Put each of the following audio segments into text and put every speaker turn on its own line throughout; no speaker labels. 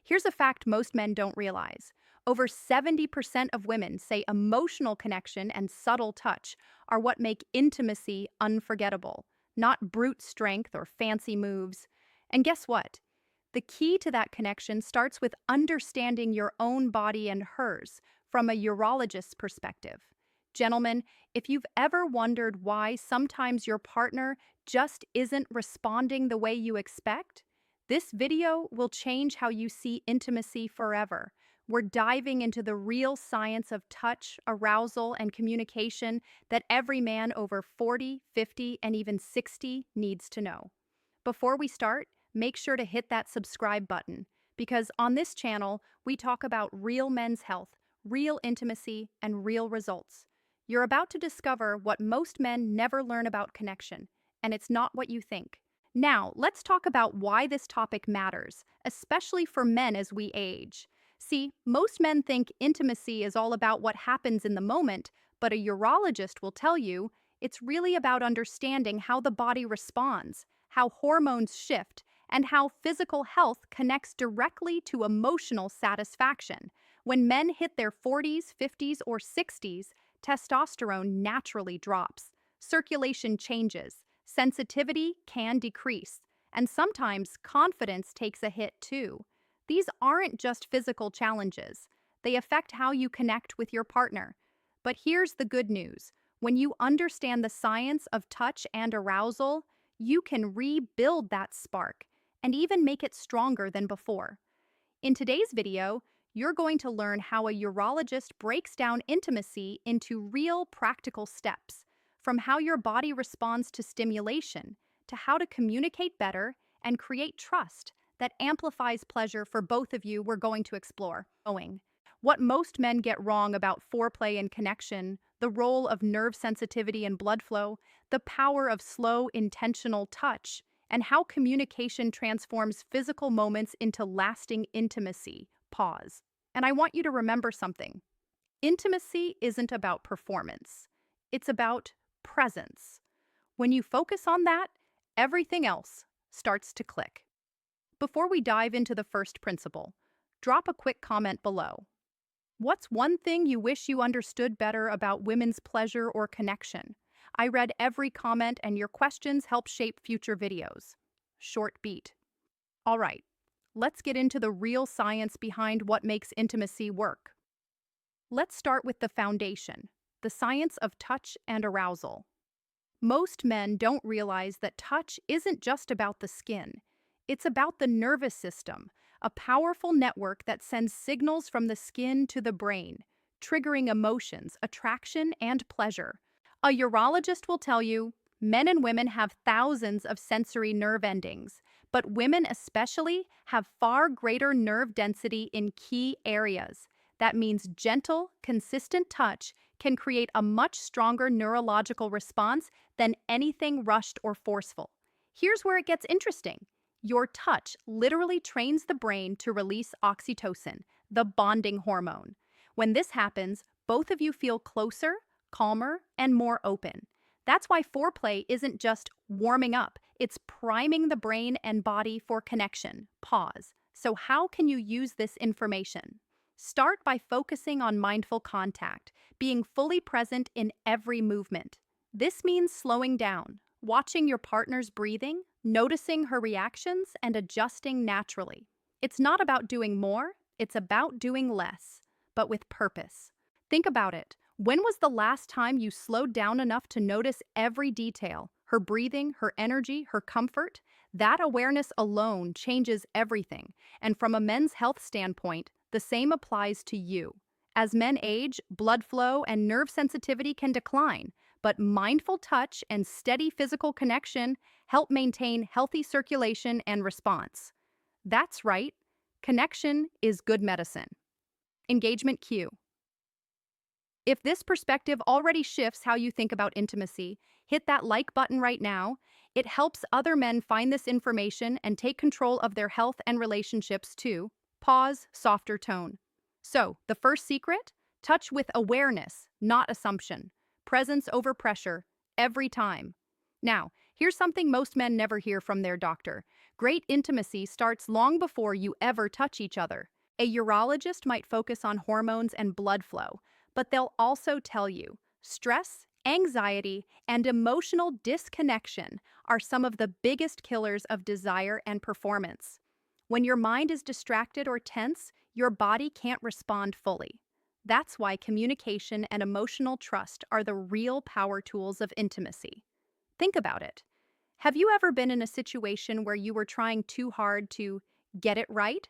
Here's a fact most men don't realize. Over 70% of women say emotional connection and subtle touch are what make intimacy unforgettable, not brute strength or fancy moves. And guess what? The key to that connection starts with understanding your own body and hers from a urologist's perspective. Gentlemen, if you've ever wondered why sometimes your partner just isn't responding the way you expect, this video will change how you see intimacy forever. We're diving into the real science of touch, arousal, and communication that every man over 40, 50, and even 60 needs to know. Before we start, make sure to hit that subscribe button, because on this channel, we talk about real men's health, real intimacy, and real results. You're about to discover what most men never learn about connection, and it's not what you think. Now, let's talk about why this topic matters, especially for men as we age. See, most men think intimacy is all about what happens in the moment, but a urologist will tell you it's really about understanding how the body responds, how hormones shift, and how physical health connects directly to emotional satisfaction. When men hit their 40s, 50s, or 60s, testosterone naturally drops, circulation changes, sensitivity can decrease, and sometimes confidence takes a hit too. These aren't just physical challenges. They affect how you connect with your partner. But here's the good news. When you understand the science of touch and arousal, you can rebuild that spark and even make it stronger than before. In today's video, you're going to learn how a urologist breaks down intimacy into real practical steps, from how your body responds to stimulation to how to communicate better and create trust that amplifies pleasure for both of you. We're going to explore what most men get wrong about foreplay and connection, the role of nerve sensitivity and blood flow, the power of slow, intentional touch, and how communication transforms physical moments into lasting intimacy. Pause. And I want you to remember something. Intimacy isn't about performance. It's about presence. When you focus on that, everything else starts to click. Before we dive into the first principle, drop a quick comment below. What's one thing you wish you understood better about women's pleasure or connection? I read every comment, and your questions help shape future videos. Short beat. All right, let's get into the real science behind what makes intimacy work. Let's start with the foundation, the science of touch and arousal. Most men don't realize that touch isn't just about the skin. It's about the nervous system, a powerful network that sends signals from the skin to the brain, triggering emotions, attraction, and pleasure. A urologist will tell you men and women have thousands of sensory nerve endings, but women especially have far greater nerve density in key areas. That means gentle, consistent touch can create a much stronger neurological response than anything rushed or forceful. Here's where it gets interesting. Your touch literally trains the brain to release oxytocin, the bonding hormone. When this happens, both of you feel closer, calmer, and more open. That's why foreplay isn't just warming up, it's priming the brain and body for connection. Pause. So how can you use this information? Start by focusing on mindful contact, being fully present in every movement. This means slowing down, watching your partner's breathing, noticing her reactions, and adjusting naturally. It's not about doing more, it's about doing less, but with purpose. Think about it. When was the last time you slowed down enough to notice every detail? Her breathing, her energy, her comfort? That awareness alone changes everything. And from a men's health standpoint, the same applies to you. As men age, blood flow and nerve sensitivity can decline, but mindful touch and steady physical connection help maintain healthy circulation and response. That's right, connection is good medicine. Engagement cue. If this perspective already shifts how you think about intimacy, hit that like button right now. It helps other men find this information and take control of their health and relationships too. Pause, softer tone. So, the first secret? Touch with awareness, not assumption. Presence over pressure, every time. Now, here's something most men never hear from their doctor. Great intimacy starts long before you ever touch each other. A urologist might focus on hormones and blood flow, but they'll also tell you stress, anxiety, and emotional disconnection are some of the biggest killers of desire and performance. When your mind is distracted or tense, your body can't respond fully. That's why communication and emotional trust are the real power tools of intimacy. Think about it. Have you ever been in a situation where you were trying too hard to get it right?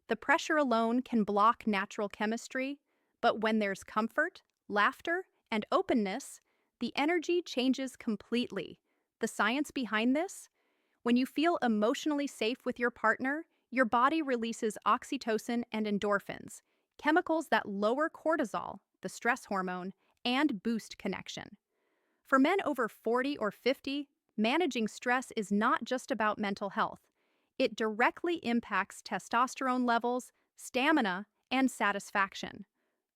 The pressure alone can block natural chemistry, but when there's comfort, laughter, and openness, the energy changes completely. The science behind this? When you feel emotionally safe with your partner, your body releases oxytocin and endorphins, chemicals that lower cortisol, the stress hormone, and boost connection. For men over 40 or 50, managing stress is not just about mental health. It directly impacts testosterone levels, stamina, and satisfaction.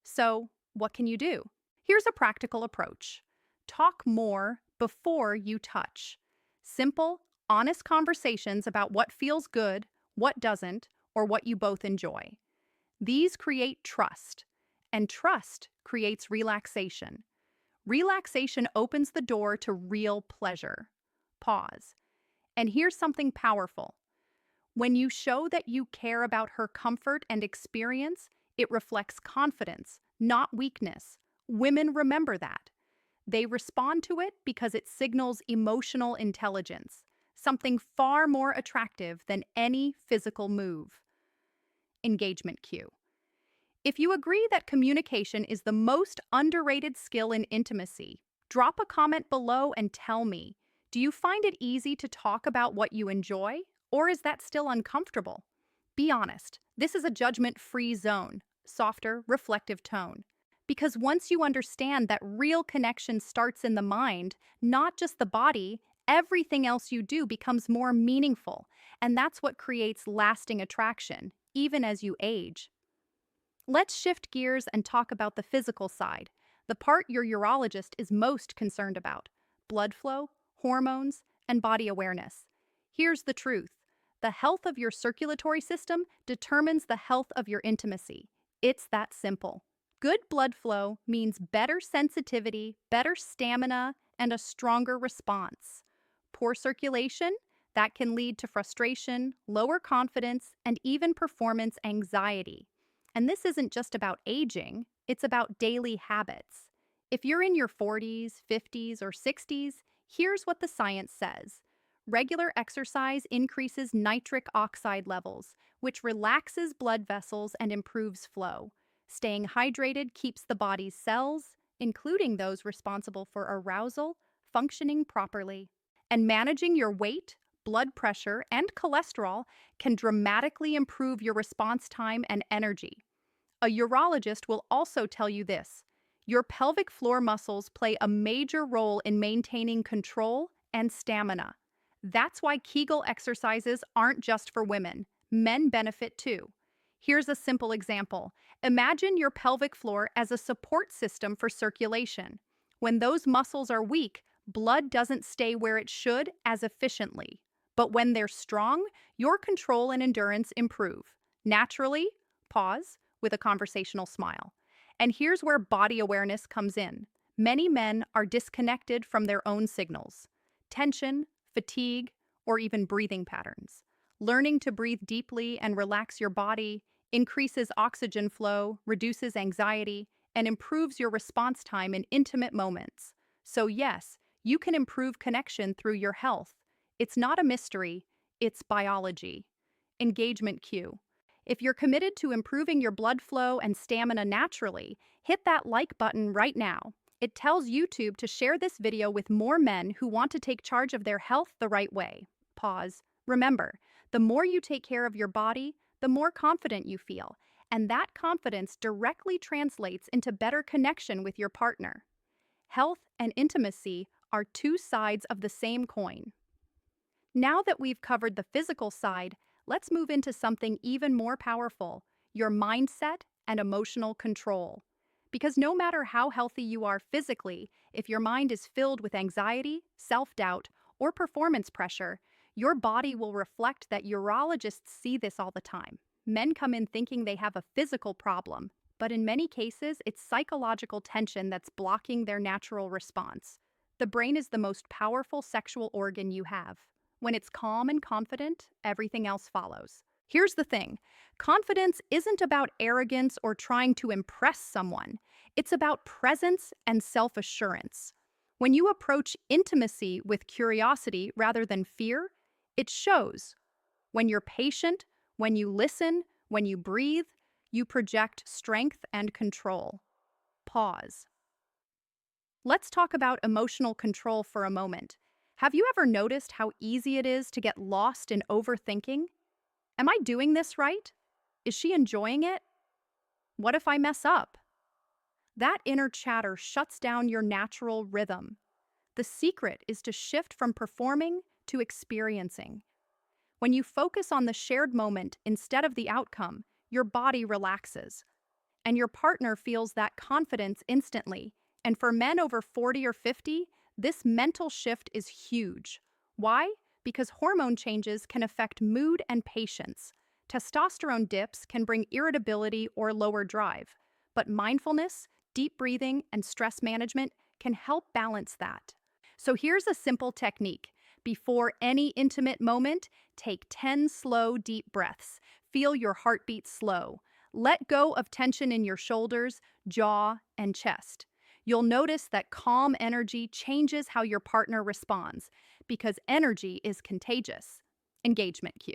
So, what can you do? Here's a practical approach. Talk more before you touch. Simple, honest conversations about what feels good, what doesn't, or what you both enjoy. These create trust, and trust creates relaxation. Relaxation opens the door to real pleasure. Pause. And here's something powerful. When you show that you care about her comfort and experience, it reflects confidence, not weakness. Women remember that. They respond to it because it signals emotional intelligence, something far more attractive than any physical move. Engagement cue. If you agree that communication is the most underrated skill in intimacy, drop a comment below and tell me, do you find it easy to talk about what you enjoy, or is that still uncomfortable? Be honest, this is a judgment-free zone, softer, reflective tone. Because once you understand that real connection starts in the mind, not just the body, everything else you do becomes more meaningful, and that's what creates lasting attraction, even as you age. Let's shift gears and talk about the physical side, the part your urologist is most concerned about: blood flow, hormones, and body awareness. Here's the truth: the health of your circulatory system determines the health of your intimacy. It's that simple. Good blood flow means better sensitivity, better stamina, and a stronger response. Poor circulation? That can lead to frustration, lower confidence, and even performance anxiety. And this isn't just about aging, it's about daily habits. If you're in your 40s, 50s, or 60s, here's what the science says. Regular exercise increases nitric oxide levels, which relaxes blood vessels and improves flow. Staying hydrated keeps the body's cells, including those responsible for arousal, functioning properly. And managing your weight, blood pressure, and cholesterol can dramatically improve your response time and energy. A urologist will also tell you this: your pelvic floor muscles play a major role in maintaining control and stamina. That's why Kegel exercises aren't just for women. Men benefit too. Here's a simple example. Imagine your pelvic floor as a support system for circulation. When those muscles are weak, blood doesn't stay where it should as efficiently. But when they're strong, your control and endurance improve. Naturally, pause with a conversational smile. And here's where body awareness comes in. Many men are disconnected from their own signals: tension, fatigue, or even breathing patterns. Learning to breathe deeply and relax your body increases oxygen flow, reduces anxiety, and improves your response time in intimate moments. So yes, you can improve connection through your health. It's not a mystery, it's biology. Engagement cue. If you're committed to improving your blood flow and stamina naturally, hit that like button right now. It tells YouTube to share this video with more men who want to take charge of their health the right way. Pause. Remember, the more you take care of your body, the more confident you feel, and that confidence directly translates into better connection with your partner. Health and intimacy are two sides of the same coin. Now that we've covered the physical side, let's move into something even more powerful: your mindset and emotional control. Because no matter how healthy you are physically, if your mind is filled with anxiety, self-doubt, or performance pressure, Your body will reflect that. Urologists see this all the time. Men come in thinking they have a physical problem, but in many cases, it's psychological tension that's blocking their natural response. The brain is the most powerful sexual organ you have. When it's calm and confident, everything else follows. Here's the thing: confidence isn't about arrogance or trying to impress someone, it's about presence and self assurance. When you approach intimacy with curiosity rather than fear, it shows. When you're patient, when you listen, when you breathe, you project strength and control. Pause. Let's talk about emotional control for a moment. Have you ever noticed how easy it is to get lost in overthinking? Am I doing this right? Is she enjoying it? What if I mess up? That inner chatter shuts down your natural rhythm. The secret is to shift from performing to experiencing. When you focus on the shared moment instead of the outcome, your body relaxes, and your partner feels that confidence instantly. And for men over 40 or 50, this mental shift is huge. Why? Because hormone changes can affect mood and patience. Testosterone dips can bring irritability or lower drive, but mindfulness, deep breathing, and stress management can help balance that. So here's a simple technique. Before any intimate moment, take 10 slow, deep breaths. Feel your heartbeat slow. Let go of tension in your shoulders, jaw, and chest. You'll notice that calm energy changes how your partner responds, because energy is contagious. Engagement cue.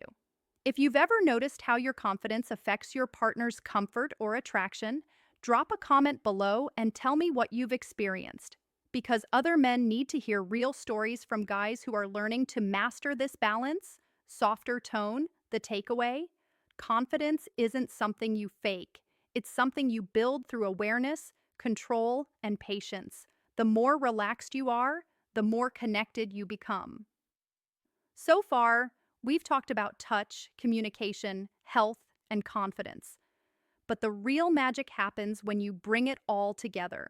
If you've ever noticed how your confidence affects your partner's comfort or attraction, drop a comment below and tell me what you've experienced. Because other men need to hear real stories from guys who are learning to master this balance. Softer tone, the takeaway. Confidence isn't something you fake. It's something you build through awareness, control, and patience. The more relaxed you are, the more connected you become. So far, we've talked about touch, communication, health, and confidence. But the real magic happens when you bring it all together.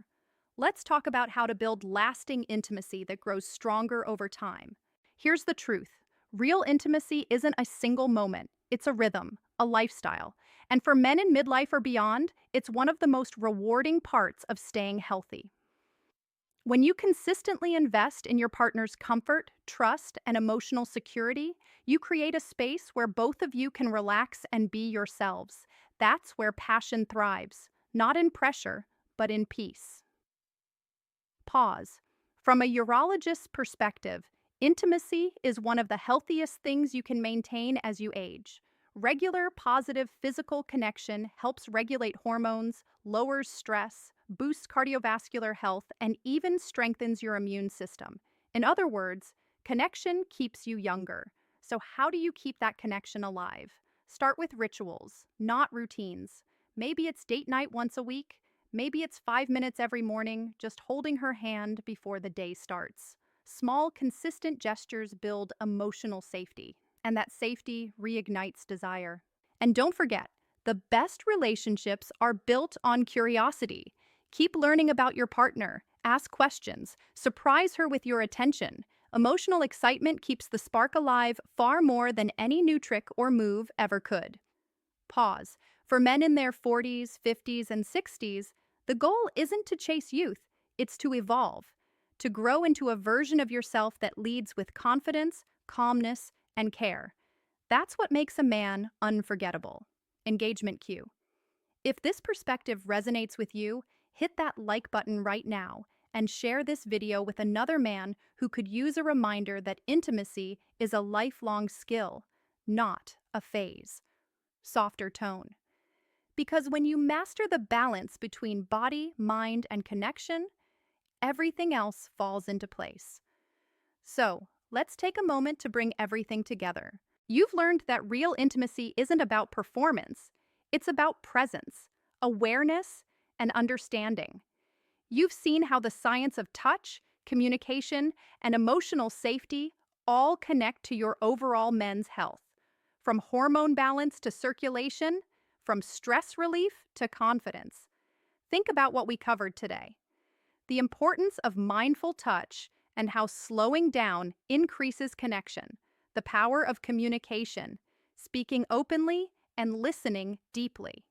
Let's talk about how to build lasting intimacy that grows stronger over time. Here's the truth: real intimacy isn't a single moment, it's a rhythm, a lifestyle. And for men in midlife or beyond, it's one of the most rewarding parts of staying healthy. When you consistently invest in your partner's comfort, trust, and emotional security, you create a space where both of you can relax and be yourselves. That's where passion thrives, not in pressure, but in peace. Pause. From a urologist's perspective, intimacy is one of the healthiest things you can maintain as you age. Regular, positive physical connection helps regulate hormones, lowers stress, boosts cardiovascular health, and even strengthens your immune system. In other words, connection keeps you younger. So, how do you keep that connection alive? Start with rituals, not routines. Maybe it's date night once a week. Maybe it's 5 minutes every morning, just holding her hand before the day starts. Small, consistent gestures build emotional safety, and that safety reignites desire. And don't forget, the best relationships are built on curiosity. Keep learning about your partner, ask questions, surprise her with your attention. Emotional excitement keeps the spark alive far more than any new trick or move ever could. Pause. For men in their 40s, 50s, and 60s, the goal isn't to chase youth, it's to evolve, to grow into a version of yourself that leads with confidence, calmness, and care. That's what makes a man unforgettable. Engagement cue. If this perspective resonates with you, hit that like button right now and share this video with another man who could use a reminder that intimacy is a lifelong skill, not a phase. Softer tone. Because when you master the balance between body, mind, and connection, everything else falls into place. So, let's take a moment to bring everything together. You've learned that real intimacy isn't about performance, it's about presence, awareness, and understanding. You've seen how the science of touch, communication, and emotional safety all connect to your overall men's health. From hormone balance to circulation, from stress relief to confidence. Think about what we covered today. The importance of mindful touch and how slowing down increases connection. the power of communication, speaking openly and listening deeply.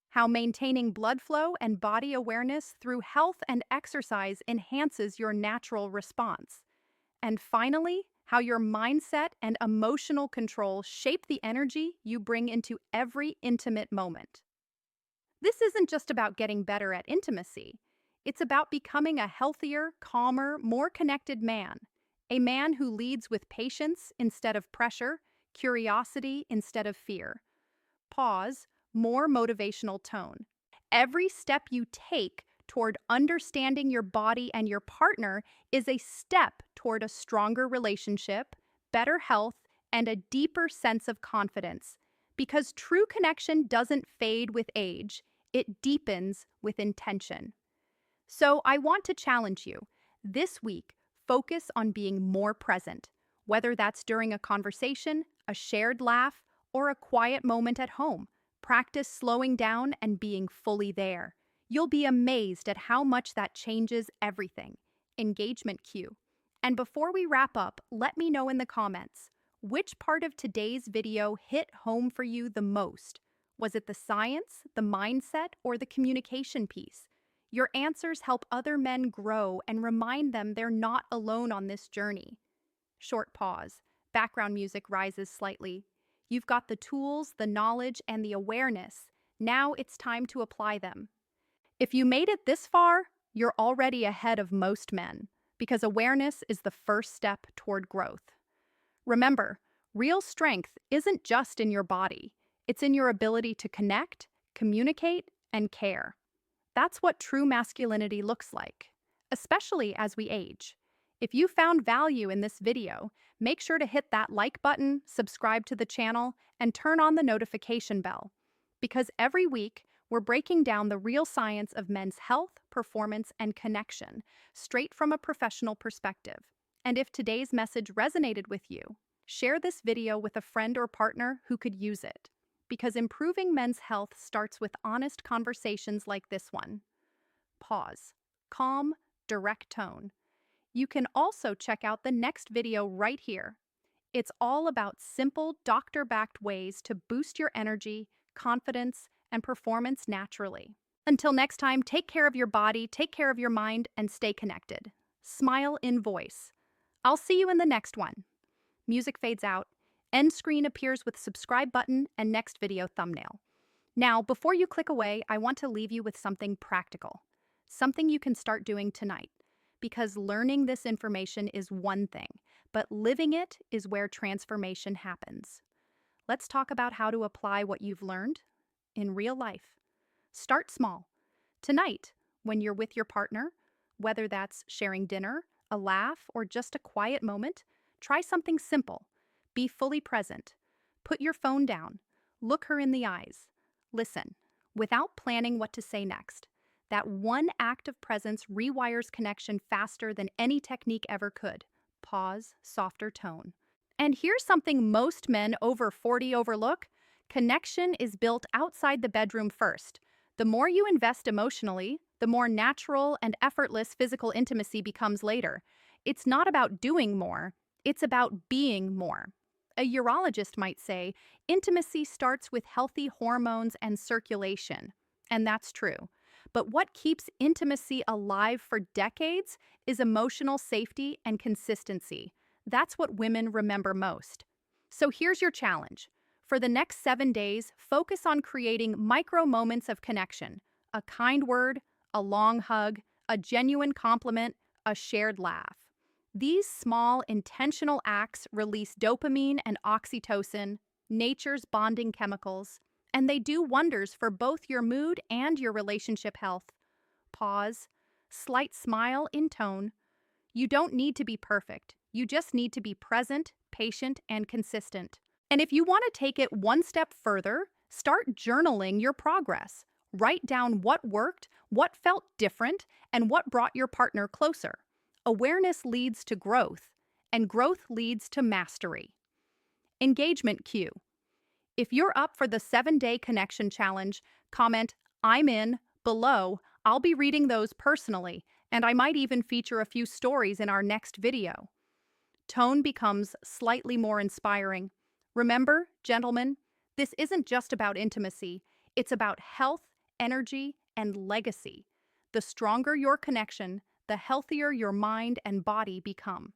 How maintaining blood flow and body awareness through health and exercise enhances your natural response. And finally, how your mindset and emotional control shape the energy you bring into every intimate moment. This isn't just about getting better at intimacy. It's about becoming a healthier, calmer, more connected man. A man who leads with patience instead of pressure, curiosity instead of fear. Pause, more motivational tone. Every step you take toward understanding your body and your partner is a step toward a stronger relationship, better health, and a deeper sense of confidence. Because true connection doesn't fade with age, it deepens with intention. So I want to challenge you. This week, focus on being more present, whether that's during a conversation, a shared laugh, or a quiet moment at home. Practice slowing down and being fully there. You'll be amazed at how much that changes everything. Engagement cue. And before we wrap up, let me know in the comments, which part of today's video hit home for you the most? Was it the science, the mindset, or the communication piece? Your answers help other men grow and remind them they're not alone on this journey. Short pause. Background music rises slightly. You've got the tools, the knowledge, and the awareness. Now it's time to apply them. If you made it this far, you're already ahead of most men, because awareness is the first step toward growth. Remember, real strength isn't just in your body. It's in your ability to connect, communicate, and care. That's what true masculinity looks like, especially as we age. If you found value in this video, make sure to hit that like button, subscribe to the channel, and turn on the notification bell. Because every week, we're breaking down the real science of men's health, performance, and connection, straight from a professional perspective. And if today's message resonated with you, share this video with a friend or partner who could use it. Because improving men's health starts with honest conversations like this one. Pause. Calm, direct tone. You can also check out the next video right here. It's all about simple, doctor-backed ways to boost your energy, confidence, and performance naturally. Until next time, take care of your body, take care of your mind, and stay connected. Smile in voice. I'll see you in the next one. Music fades out. End screen appears with subscribe button and next video thumbnail. Now, before you click away, I want to leave you with something practical. Something you can start doing tonight. Because learning this information is one thing, but living it is where transformation happens. Let's talk about how to apply what you've learned in real life. Start small. Tonight, when you're with your partner, whether that's sharing dinner, a laugh, or just a quiet moment, try something simple. Be fully present. Put your phone down. Look her in the eyes. Listen, without planning what to say next. That one act of presence rewires connection faster than any technique ever could. Pause, softer tone. And here's something most men over 40 overlook. Connection is built outside the bedroom first. The more you invest emotionally, the more natural and effortless physical intimacy becomes later. It's not about doing more, it's about being more. A urologist might say, intimacy starts with healthy hormones and circulation. And that's true. But what keeps intimacy alive for decades is emotional safety and consistency. That's what women remember most. So here's your challenge. For the next 7 days, focus on creating micro moments of connection. A kind word, a long hug, a genuine compliment, a shared laugh. These small, intentional acts release dopamine and oxytocin, nature's bonding chemicals, and they do wonders for both your mood and your relationship health. Pause. Slight smile in tone. You don't need to be perfect. You just need to be present, patient, and consistent. And if you want to take it one step further, start journaling your progress. Write down what worked, what felt different, and what brought your partner closer. Awareness leads to growth, and growth leads to mastery. Engagement cue. If you're up for the 7-day connection challenge, comment "I'm in" below. I'll be reading those personally, and I might even feature a few stories in our next video. Tone becomes slightly more inspiring. Remember, gentlemen, this isn't just about intimacy, it's about health, energy, and legacy. The stronger your connection, the healthier your mind and body become.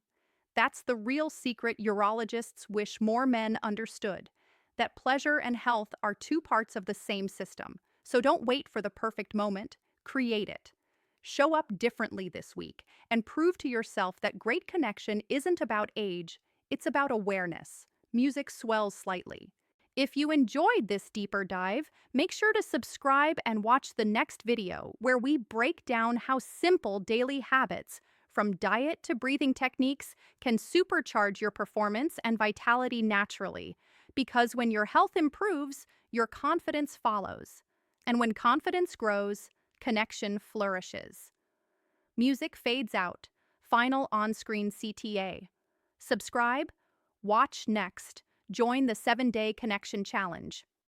That's the real secret urologists wish more men understood, that pleasure and health are two parts of the same system. So don't wait for the perfect moment, create it. Show up differently this week and prove to yourself that great connection isn't about age, it's about awareness. Music swells slightly. If you enjoyed this deeper dive, make sure to subscribe and watch the next video where we break down how simple daily habits, from diet to breathing techniques, can supercharge your performance and vitality naturally. Because when your health improves, your confidence follows. And when confidence grows, connection flourishes. Music fades out. Final on-screen CTA. Subscribe. Watch next. Join the 7-Day Connection Challenge.